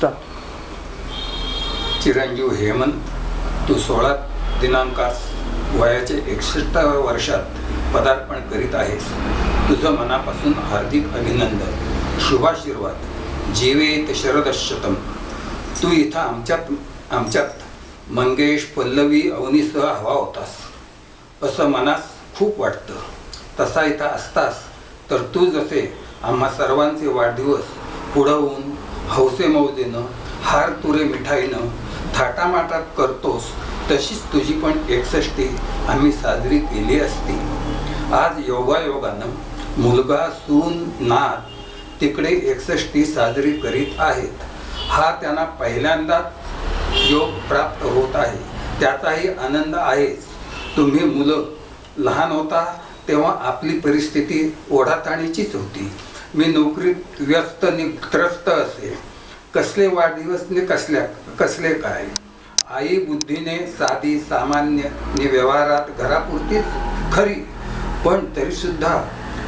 Start. चिरंजीव हेमंत, तू 16 दिनांकास वयाचे 61 वर्षात पदार्पण करीत आहेस. तुझं मनापासून हार्दिक अभिनंदन, शुभाशीर्वाद. जीवेत शरदशतम. तू इथं आमच्यात मंगेश, पल्लवी, अवनीसह हवा होतास असं मनास खूप वाटतं. तसा इथं असतास तर तू जसे आम्हा सर्वांचे वाढदिवस पुढवून हौसेमौजेनं, हार तुरे मिठाईनं थाटामाटात करतोस, तशीच तुझी पण 61 आम्ही साजरी केली असती. आज योगायोगानं मुलगा, सून, नात तिकडे 61 साजरी करीत आहेत. हा त्यांना पहिल्यांदाच योग प्राप्त होत आहे, त्याचाही आनंद आहेच. तुम्ही मुलं लहान होता तेव्हा आपली परिस्थिती ओढाताणीचीच होती. मी नोकरीत व्यस्त त्रस्त असे. कसले वाढदिवस ने कसले काय. आई बुद्धीने साधी, सामान्य नि व्यवहारात घरापुरतीच खरी, पण तरीसुद्धा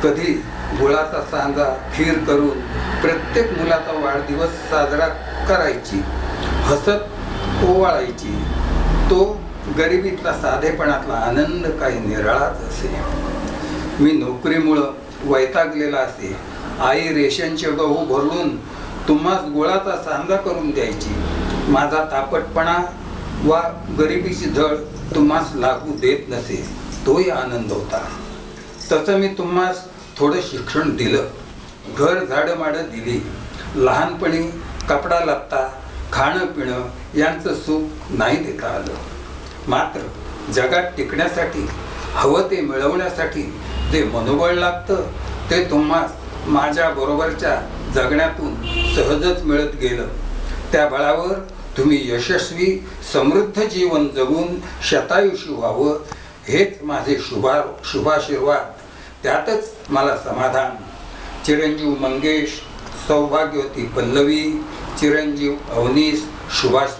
कधी गुळाचा सांजा खीर करून प्रत्येक मुलाचा वाढदिवस साजरा करायची, हसत ओवाळायची. तो गरिबीतला, साधेपणातला आनंद काही निराळाच असे. मी नोकरीमुळं वैतागलेला असे. आई रेशनचे गहू भरून तुम्हास गुळाचा सांजा करून द्यायची. माझा तापटपणा वा गरिबीची झळ तुम्हास लागू देत नसे, तोही आनंद होता. तसं मी तुम्हास थोडं शिक्षण दिलं, घर झाडमाडं दिली. लहानपणी कपडा लत्ता, खाणं पिणं यांचं सुख नाही देता आलं. मात्र जगात टिकण्यासाठी, हवं ते मिळवण्यासाठी जे मनोबळ लागतं ते तुम्हास माझ्या बरोबरच्या जगण्यातून सहजच मिळत गेलं. त्या बळावर तुम्ही यशस्वी, समृद्ध जीवन जगून शतायुषी व्हावं, हेच माझे शुभाशीर्वाद. त्यातच मला समाधान. चिरंजीव मंगेश, सौभाग्यवती पल्लवी, चिरंजीव अवनीस, शुभाश.